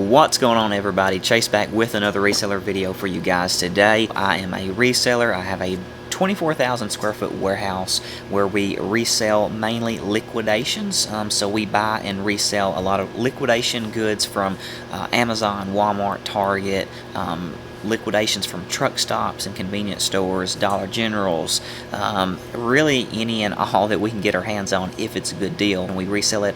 What's going on, everybody? Chase back with another reseller video for you guys today. I am a reseller. I have a 24,000 square foot warehouse where we resell mainly liquidations. So we buy and resell a lot of liquidation goods from Amazon, Walmart, Target, liquidations from truck stops and convenience stores, Dollar Generals, really any and all that we can get our hands on if it's a good deal. And we resell it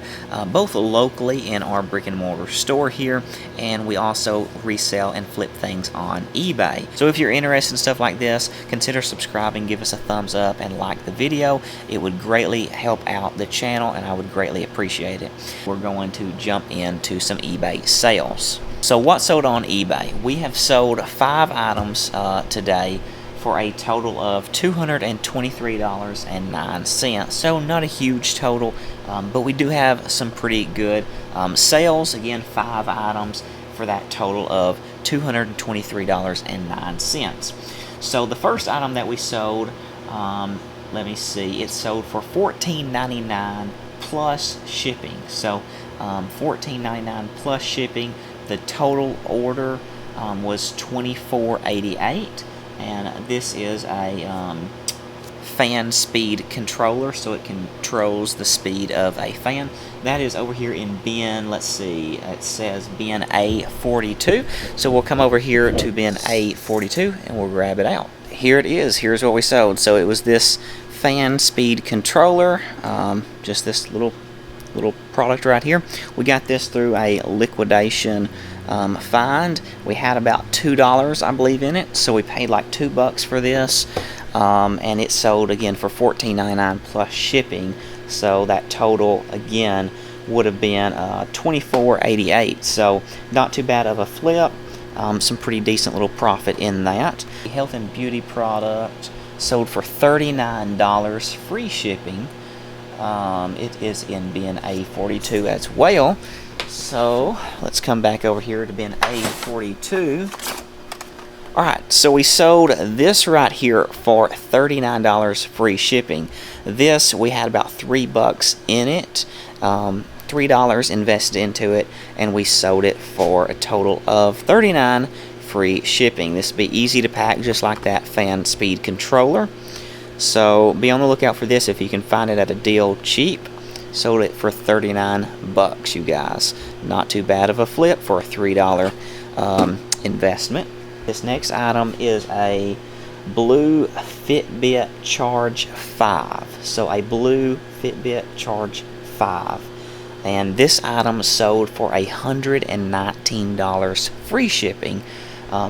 both locally in our brick and mortar store here, and we also resell and flip things on eBay. So if you're interested in stuff like this, consider subscribing, give us a thumbs up, and like the video. It would greatly help out the channel, and I would greatly appreciate it. We're going to jump into some eBay sales. So what sold on eBay? We have sold 5 items today for a total of $223.09. So not a huge total, but we do have some pretty good sales. Again, 5 items for that total of $223.09. So the first item that we sold, let me see, it sold for $14.99 plus shipping. So $14.99 plus shipping. The total order was $24.88, and this is a fan speed controller, so it controls the speed of a fan. That is over here in bin, let's see, it says bin A42. So we'll come over here to bin A42 and we'll grab it out. Here it is. Here's what we sold. So it was this fan speed controller, just this little product right here. We got this through a liquidation find. We had about $2, I believe, in it, so we paid like $2 for this, and it sold again for $14.99 plus shipping. So that total again would have been $24.88. So not too bad of a flip. Some pretty decent little profit in that. Health and beauty product sold for $39, free shipping. It is in bin A42 as well. So let's come back over here to bin A42. Alright, so we sold this right here for $39 free shipping. This, we had about $3 in it, $3 invested into it, and we sold it for a total of $39 free shipping. This would be easy to pack, just like that fan speed controller. So be on the lookout for this if you can find it at a deal cheap. Sold it for $39, you guys. Not too bad of a flip for a $3 investment. This next item is a blue Fitbit Charge 5. So a blue Fitbit Charge 5. And this item sold for $119 free shipping.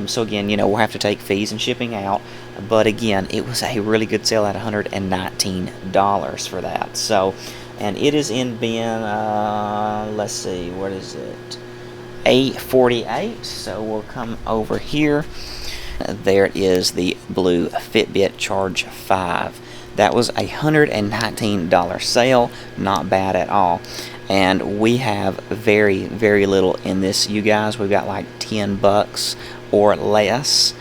So again, you know, we'll have to take fees and shipping out, but again, it was a really good sale at $119 for that. So, and it is in bin, let's see, what is it, A48. So we'll come over here. There it is, the blue Fitbit Charge 5. That was a $119 sale, not bad at all. And we have very, very little in this, you guys. We've got like $10 or less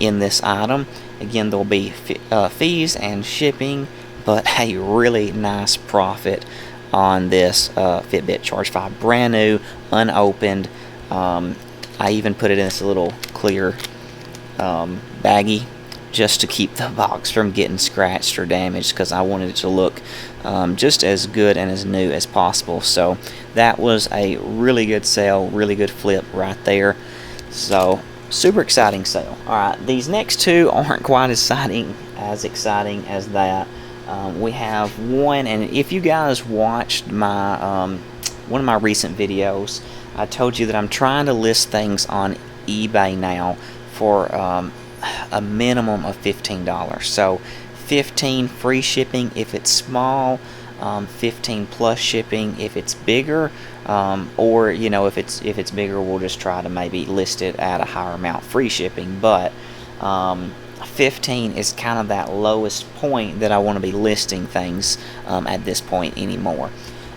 in this item. Again, there'll be fees and shipping, but a really nice profit on this Fitbit Charge 5. Brand new, unopened. I even put it in this little clear baggie just to keep the box from getting scratched or damaged, because I wanted it to look just as good and as new as possible. So that was a really good sale, really good flip right there. So super exciting sale. Alright, these next two aren't quite as exciting as that. We have one, and if you guys watched my one of my recent videos, I told you that I'm trying to list things on eBay now for a minimum of $15. So $15 free shipping if it's small, $15 plus shipping if it's bigger, or you know, if it's bigger, we'll just try to maybe list it at a higher amount free shipping. But 15 is kind of that lowest point that I want to be listing things at this point anymore.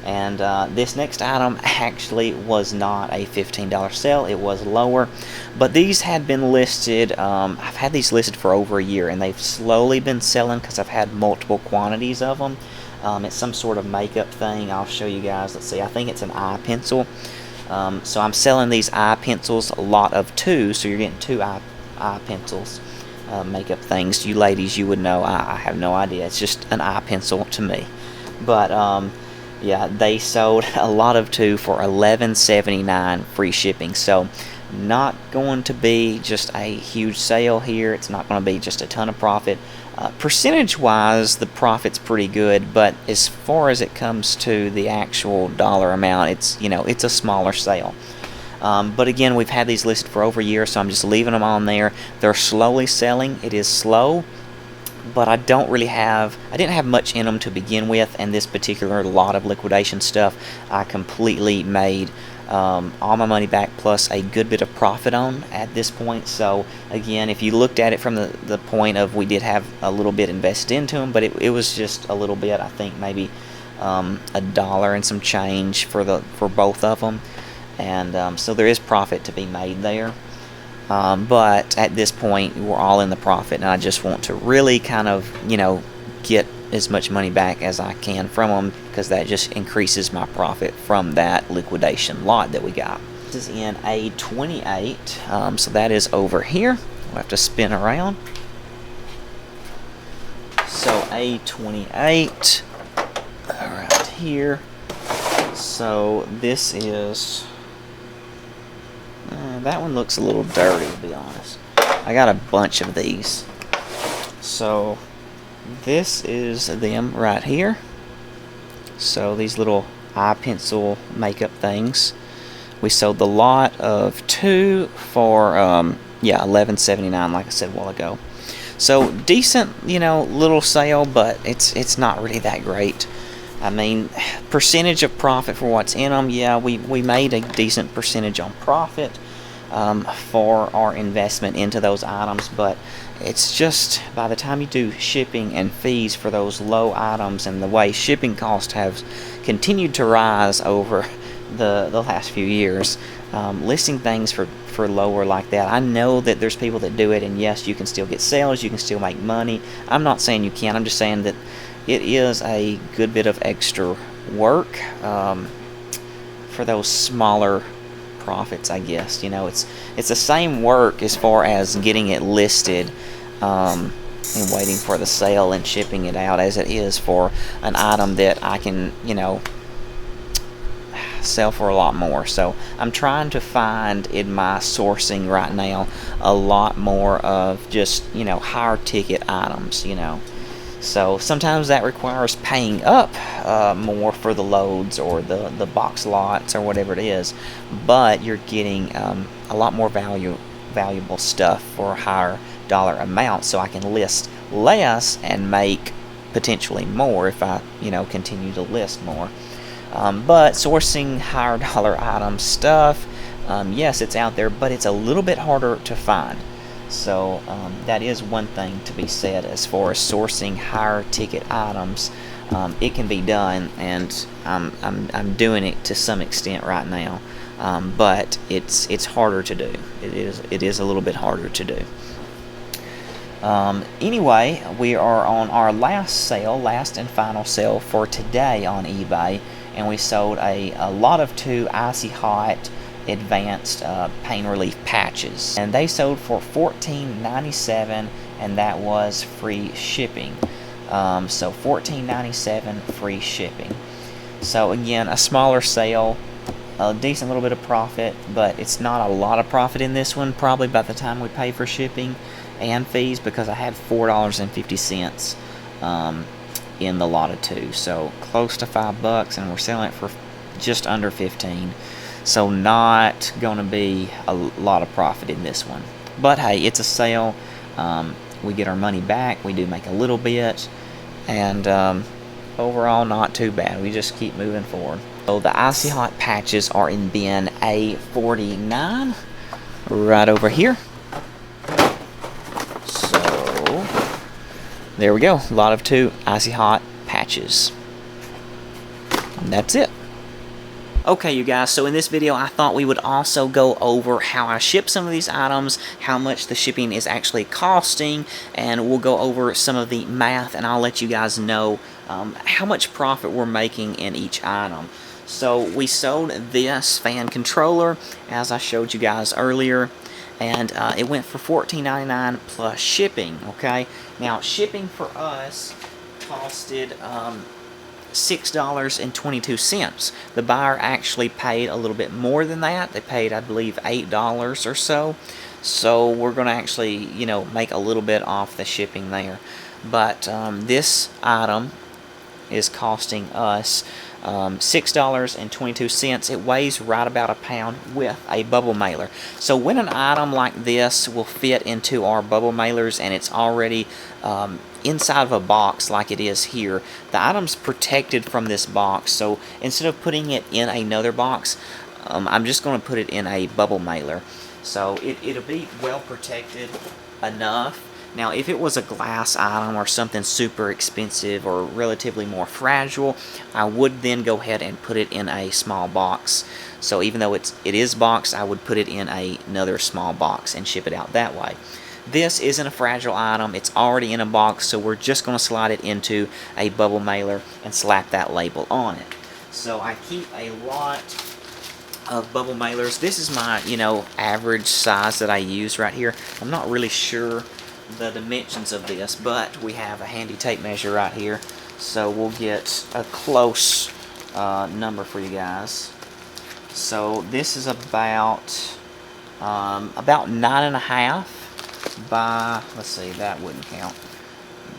And this next item actually was not a $15 sale, it was lower, but these had been listed, I've had these listed for over a year, and they've slowly been selling because I've had multiple quantities of them. It's some sort of makeup thing. I'll show you guys. Let's see, I think it's an eye pencil. So I'm selling these eye pencils, a lot of 2, so you're getting 2 eye pencils. Makeup things. You ladies, you would know. I have no idea. It's just an eye pencil to me. But yeah, they sold a lot of 2 for $11.79 free shipping. So not going to be just a huge sale here. It's not going to be just a ton of profit. Percentage wise, the profit's pretty good, but as far as it comes to the actual dollar amount, it's a smaller sale. But again, we've had these listed for over a year, so I'm just leaving them on there. They're slowly selling. It is slow, but I didn't have much in them to begin with, and this particular lot of liquidation stuff, I completely made all my money back plus a good bit of profit on at this point. So again, if you looked at it from the point of, we did have a little bit invested into them, but it was just a little bit. I think maybe $1 and some change for both of them. And so there is profit to be made there, but at this point we're all in the profit, and I just want to really kind of get as much money back as I can from them, because that just increases my profit from that liquidation lot that we got. This is in A28, so that is over here. We'll have to spin around. So A28 around here. So this is that one looks a little dirty, to be honest. I got a bunch of these. So this is them right here. So these little eye pencil makeup things. We sold the lot of 2 for $11.79, like I said a while ago. So decent, little sale, but it's not really that great. I mean, percentage of profit for what's in them, yeah, we made a decent percentage on profit for our investment into those items, but it's just, by the time you do shipping and fees for those low items, and the way shipping costs have continued to rise over the last few years, listing things for lower like that, I know that there's people that do it, and yes, you can still get sales, you can still make money. I'm not saying you can't, I'm just saying that it is a good bit of extra work for those smaller profits, I guess. It's the same work as far as getting it listed and waiting for the sale and shipping it out as it is for an item that I can, sell for a lot more. So I'm trying to find in my sourcing right now a lot more of just, higher ticket items, So sometimes that requires paying up more for the loads or the box lots or whatever it is, but you're getting a lot more valuable stuff for a higher dollar amount, so I can list less and make potentially more if I continue to list more. But sourcing higher dollar item stuff, yes, it's out there, but it's a little bit harder to find. So that is one thing to be said as far as sourcing higher ticket items. It can be done, and I'm doing it to some extent right now, but it's harder to do. It is a little bit harder to do. Anyway, we are on our last and final sale for today on eBay, and we sold a lot of 2 Icy Hot advanced pain relief patches, and they sold for $14.97, and that was free shipping. So $14.97 free shipping. So again, a smaller sale, a decent little bit of profit, but it's not a lot of profit in this one, probably by the time we pay for shipping and fees, because I had $4.50 in the lot of 2, so close to $5, and we're selling it for just under 15. So not going to be a lot of profit in this one. But hey, it's a sale. We get our money back. We do make a little bit. And overall, not too bad. We just keep moving forward. So the Icy Hot patches are in bin A49. Right over here. So there we go. A lot of 2 Icy Hot patches. And that's it. Okay, you guys, so in this video I thought we would also go over how I ship some of these items, how much the shipping is actually costing, and we'll go over some of the math, and I'll let you guys know how much profit we're making in each item. So we sold this fan controller, as I showed you guys earlier, and it went for $14.99 plus shipping. Okay, now shipping for us costed $6.22. The buyer actually paid a little bit more than that. They paid, I believe, $8 or so. So we're going to actually, you know, make a little bit off the shipping there. But this item is costing us $6.22. It weighs right about a pound with a bubble mailer. So when an item like this will fit into our bubble mailers and it's already inside of a box like it is here, the item's protected from this box. So instead of putting it in another box, I'm just going to put it in a bubble mailer. So it'll be well protected enough. Now, if it was a glass item or something super expensive or relatively more fragile, I would then go ahead and put it in a small box. So even though it is boxed, I would put it in another small box and ship it out that way. This isn't a fragile item. It's already in a box, so we're just going to slide it into a bubble mailer and slap that label on it. So I keep a lot of bubble mailers. This is my, you know, average size that I use right here. I'm not really sure the dimensions of this, but we have a handy tape measure right here, so we'll get a close number for you guys. So this is about 9.5 by, let's see, that wouldn't count,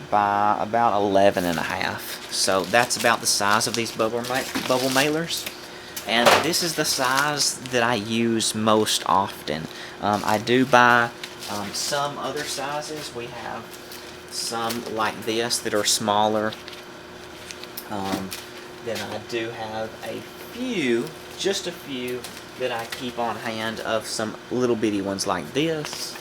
by about 11.5. So that's about the size of these bubble mailers, and this is the size that I use most often. I do buy some other sizes. We have some like this that are smaller. Then I do have a few, just a few, that I keep on hand of some little bitty ones like this.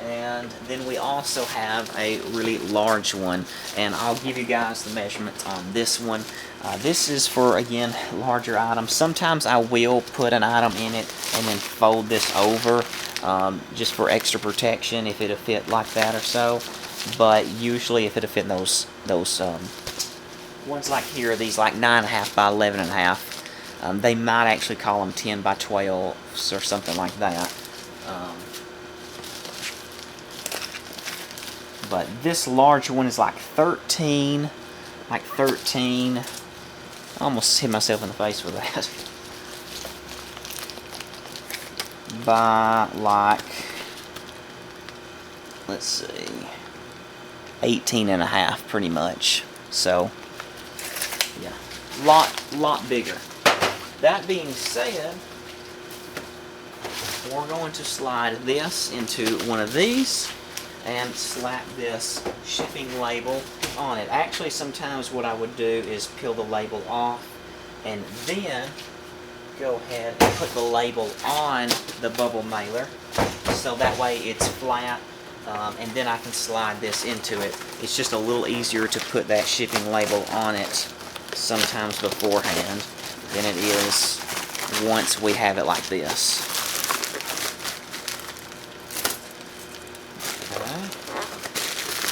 And then we also have a really large one, and I'll give you guys the measurements on this one. This is for, again, larger items. Sometimes I will put an item in it and then fold this over just for extra protection if it'll fit like that or so. But usually if it'll fit those ones like here, these like 9.5 by 11.5, they might actually call them 10 by 12 or something like that. But this large one is like 13, I almost hit myself in the face with that, by like, let's see, 18.5 pretty much. So yeah, lot bigger. That being said, we're going to slide this into one of these and slap this shipping label on it. Actually, sometimes what I would do is peel the label off and then go ahead and put the label on the bubble mailer, so that way it's flat, and then I can slide this into it. It's just a little easier to put that shipping label on it sometimes beforehand than it is once we have it like this.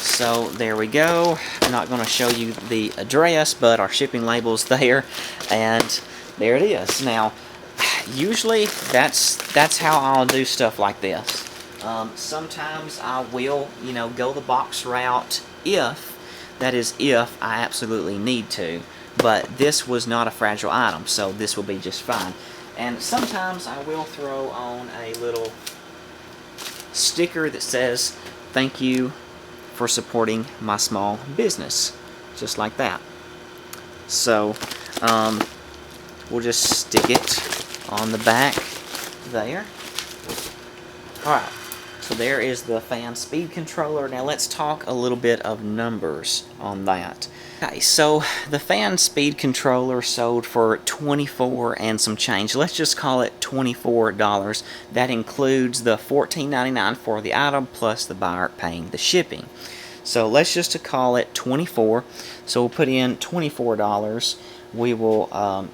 So there we go. I'm not going to show you the address, but our shipping label's there, and there it is. Now, usually that's how I'll do stuff like this. Sometimes I will, you know, go the box route if I absolutely need to. But this was not a fragile item, so this will be just fine. And sometimes I will throw on a little sticker that says, "Thank you for supporting my small business," just like that. So we'll just stick it on the back there. Alright, so there is the fan speed controller. Now let's talk a little bit of numbers on that. Okay, so the fan speed controller sold for $24 and some change. Let's just call it $24. That includes the $14.99 for the item plus the buyer paying the shipping. So let's just call it $24. So we'll put in $24. We will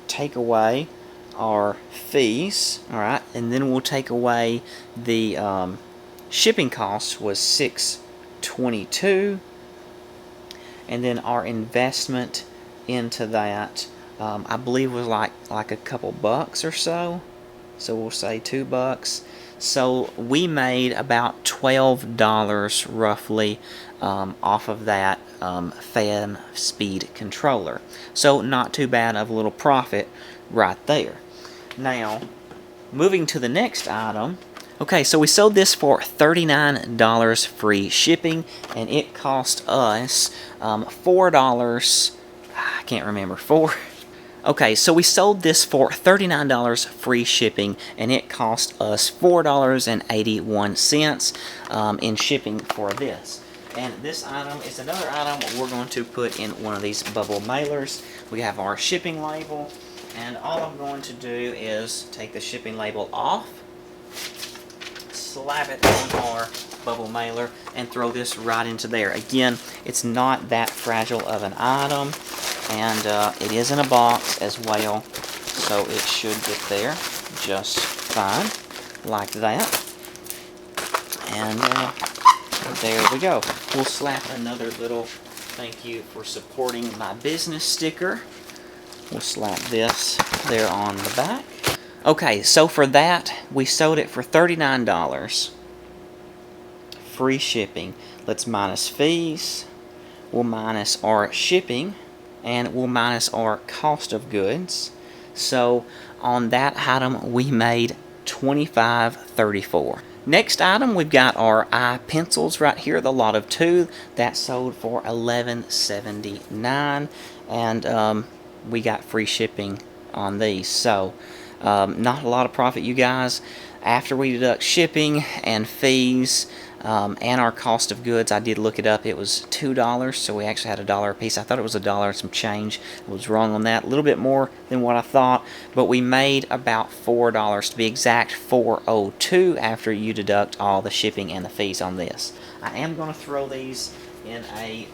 take away our fees, all right, and then we'll take away the shipping cost was $6.22. And then our investment into that I believe was like a couple bucks or so. So we'll say $2. So we made about $12 roughly off of that fan speed controller. So not too bad of a little profit right there. Now, moving to the next item. Okay, so we sold this for $39 free shipping, and it cost us $4. I can't remember, Okay, so we sold this for $39 free shipping, and it cost us $4.81 in shipping for this. And this item is another item we're going to put in one of these bubble mailers. We have our shipping label, and all I'm going to do is take the shipping label off, slap it on our bubble mailer, and throw this right into there. Again, it's not that fragile of an item, and it is in a box as well, so it should get there just fine, like that. And there we go. We'll slap another little thank you for supporting my business sticker. We'll slap this there on the back. Okay, so for that, we sold it for $39. Free shipping. Let's minus fees. We'll minus our shipping, and we'll minus our cost of goods. So on that item, we made $25.34. Next item, we've got our eye pencils right here, the lot of 2. That sold for $11.79, and we got free shipping on these. So not a lot of profit, you guys. After we deduct shipping and fees and our cost of goods, I did look it up, it was $2, so we actually had $1 a piece. I thought it was $1 and some change. I was wrong on that, a little bit more than what I thought, but we made about $4, to be exact, $4.02 after you deduct all the shipping and the fees on this. I am going to throw these in a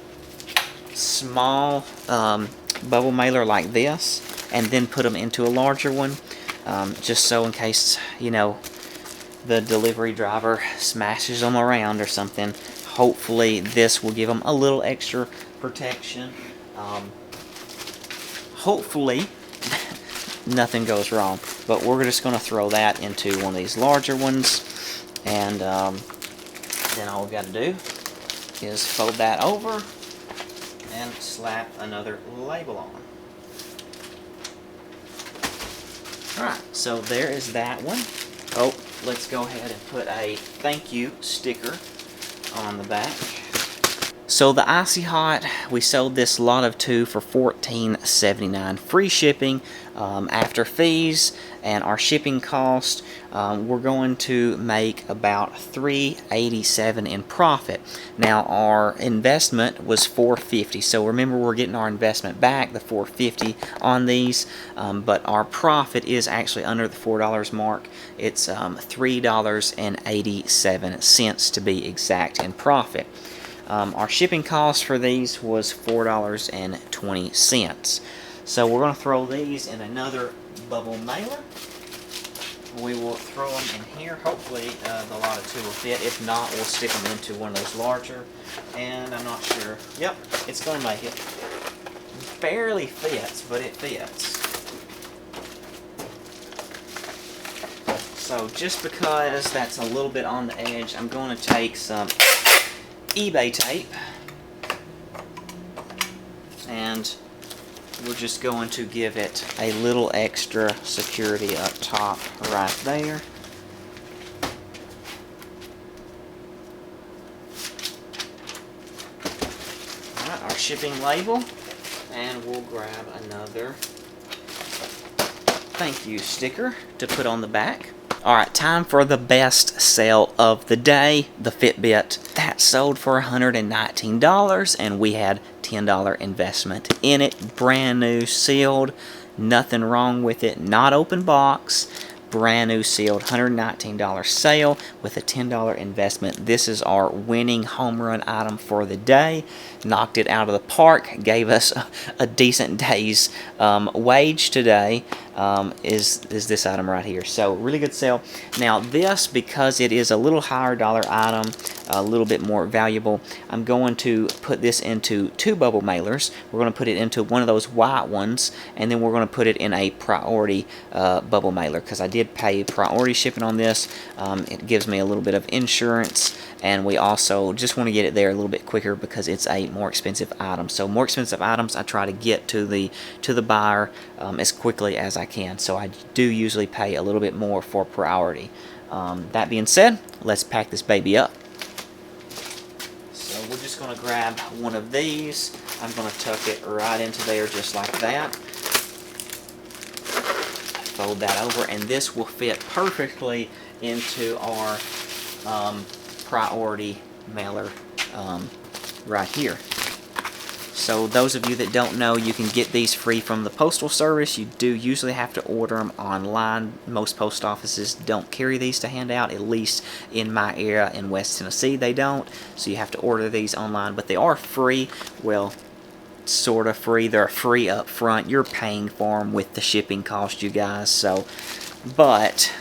small bubble mailer like this, and then put them into a larger one, just so in case, you know, the delivery driver smashes them around or something. Hopefully this will give them a little extra protection. Hopefully nothing goes wrong, but we're just going to throw that into one of these larger ones, and then all we've got to do is fold that over and slap another label on. Alright, so there is that one. Oh, let's go ahead and put a thank you sticker on the back. So the Icy Hot, we sold this lot of 2 for $14.79. Free shipping after fees and our shipping cost. We're going to make about $3.87 in profit. Now our investment was $4.50, so remember we're getting our investment back, the $4.50 on these, but our profit is actually under the $4 mark. It's $3.87 to be exact in profit. Our shipping cost for these was $4.20. So we're going to throw these in another bubble mailer. We will throw them in here. Hopefully the lot of 2 will fit. If not, we'll stick them into one of those larger. And I'm not sure. Yep, it's going to make it. Barely fits, but it fits. So just because that's a little bit on the edge, I'm going to take some eBay tape, and we're just going to give it a little extra security up top right there. Alright, our shipping label, and we'll grab another thank you sticker to put on the back. Alright, time for the best sale of the day, the Fitbit. That sold for $119, and we had $10 investment in it. Brand new, sealed, nothing wrong with it, not open box, brand new sealed, $119 sale with a $10 investment. This is our winning home run item for the day. Knocked it out of the park, gave us a decent day's wage today, is this item right here. So really good sale. Now this, because it is a little higher dollar item, a little bit more valuable, I'm going to put this into 2 bubble mailers. We're going to put it into one of those white ones, and then we're going to put it in a priority bubble mailer, because I did pay priority shipping on this. It gives me a little bit of insurance, and we also just want to get it there a little bit quicker because it's a more expensive item. So more expensive items I try to get to the buyer as quickly as I can. So I do usually pay a little bit more for priority. That being said, let's pack this baby up. So we're just going to grab one of these. I'm going to tuck it right into there just like that. Fold that over, and this will fit perfectly into our priority mailer right here. So those of you that don't know, you can get these free from the Postal Service. You do usually have to order them online. Most post offices don't carry these to hand out, at least in my area in West Tennessee they don't. So you have to order these online, but they are free. Well, sort of free. They're free up front. You're paying for them with the shipping cost, you guys. So, but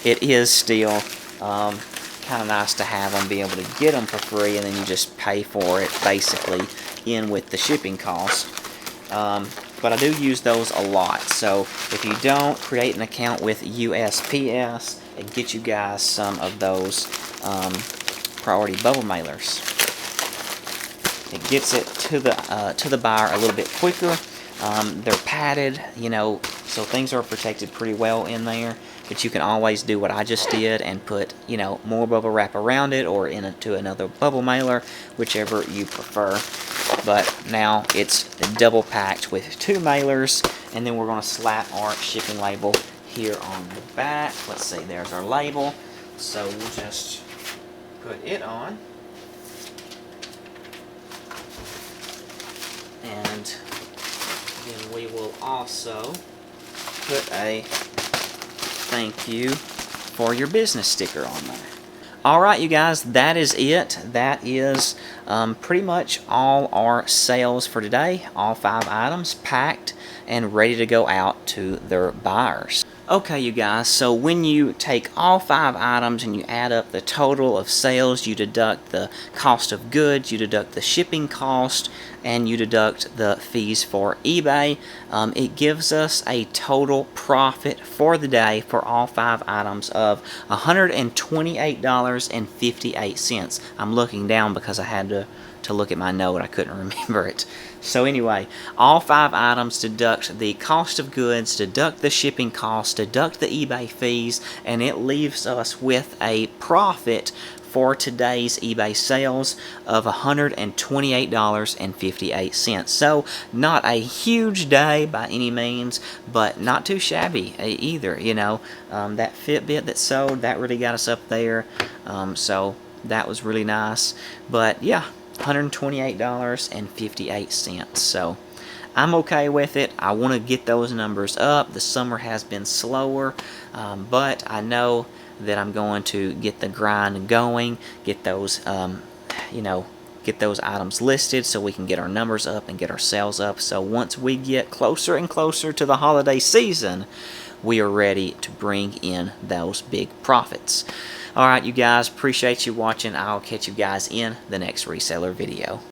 it is still kind of nice to have them, be able to get them for free, and then you just pay for it basically in with the shipping cost. But I do use those a lot. So if you don't, create an account with USPS and get you guys some of those priority bubble mailers. It gets it to the buyer a little bit quicker. They're padded, you know, so things are protected pretty well in there. But you can always do what I just did and put, you know, more bubble wrap around it or into another bubble mailer, whichever you prefer. But now it's double packed with 2 mailers, and then we're going to slap our shipping label here on the back. Let's see, there's our label. So we'll just put it on. And then we will also put a thank you for your business sticker on there. Alright, you guys, that is it. That is pretty much all our sales for today. All 5 items packed and ready to go out to their buyers. Okay, you guys, so when you take all 5 items and you add up the total of sales, you deduct the cost of goods, you deduct the shipping cost, and you deduct the fees for eBay, it gives us a total profit for the day for all 5 items of $128.58. I'm looking down because I had to look at my note. I couldn't remember it. So anyway, all 5 items deduct the cost of goods, deduct the shipping cost, deduct the eBay fees, and it leaves us with a profit for today's eBay sales of $128.58. So not a huge day by any means, but not too shabby either. You know, that Fitbit that sold, that really got us up there. So that was really nice. But yeah, $128.58. So I'm okay with it. I want to get those numbers up. The summer has been slower, but I know that I'm going to get the grind going, get those, you know, get those items listed so we can get our numbers up and get our sales up. So once we get closer and closer to the holiday season, we are ready to bring in those big profits. Alright, you guys, appreciate you watching. I'll catch you guys in the next reseller video.